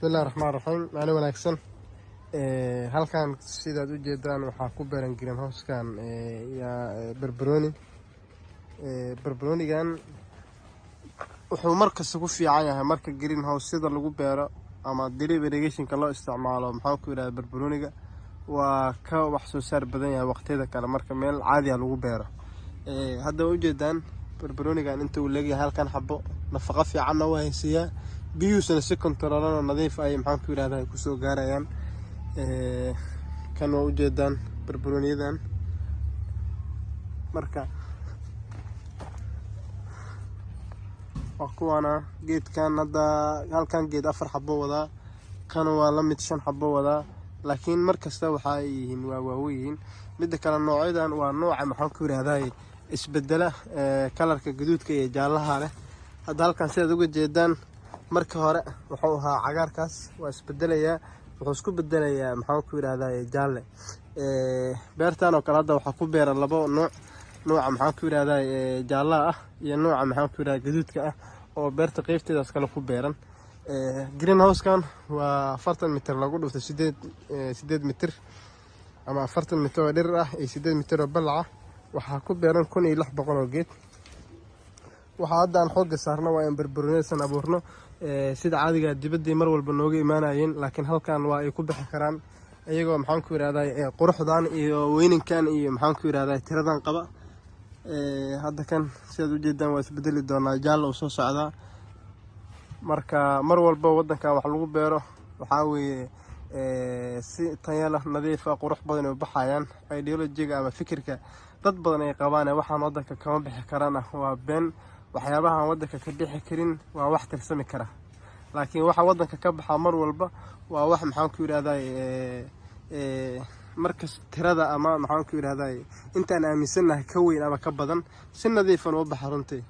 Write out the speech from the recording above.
بسم الله الرحمن الرحيم معنا wanaagsan halkan sidaad u jeedaan waxa ku beeran green house kan barbaroonigan wuxuu markas ku fiican yahay marka green house sida lagu beero ama drip irrigation ka loo isticmaalo maxaa ku yiraahdaa barbarooniga waa ka wax soo saar badan yahay waqtiyada kale marka meel caadi ah lagu beero hadda u jeedaan barbaroonigan inta uu leeyahay halkan xabo nafaqo fiican oo haysiya biyuusana si controlana nadiif ay maxaa ku yiraahdaa ku soo gaarayaan kan oo u jeedaan barbarooniyadan marka kuwana geedkan hadda halkan geed 4 xabo wada kan waa la mid 5 xabo wada laakiin markasta waxa ay yihiin waaweyn mid kale noocyadan waa nooca maxaa ku yiraahdaa isbedela kalarka gaduudka iyo jaalaha leh hadda halkan sidaad uga jeedaan marka hore wuxuu ahaa cagaarkaas waa isbedelaya wuxuu isku bedelayaa maxaa ku yiraahdaa jaalle beertan oo kale hadda waxa ku beeran labo nooca maxaa ku yiraahdaa jaalaha ah iyo nooca maxaa ku yiraahdaa gaduudka ah oo beerta qaybteedaas kale ku beeran green house kan waa 40 mitir lagu dhufto 8 mitir ama 40 mitir oo dhir ah iyo 8 mitir oo balac waxa ku beeran 1600 oo geed waxa hadda aan xoog saarno waa in barbaroonisan abuurno sida caadiga dibadii mar walba nooga imaanayeen laakiin halkan waa ay ku bixi karaan iyagoo maxaan ku yiraahdaa quruxdan iyo weyninkan iyo maxaan ku yiraahdaa tiradan qaba hadda kan sidaad u jeedaan waa isbedeli doonaa jaal oo soo socda marka mar walba wadanka wax lagu beero waxa weeye si tayo leh nadiif ah qurux badan oo baxayaan ideology-ga ama fikirka dad badan ay qabaan waxaan wadanka kama bixi karaan waa been waxyaabaha wadanka ka bixi karin waa wax tirsami kara laakiin waxa wadanka ka baxa mar walba waa wax maxaan ku yiraahdaa markas tirada ama maxaan ku yiraahdaa intaan aaminsanahay ka weyn ama ka badan si nadiif ah oo baxa runtii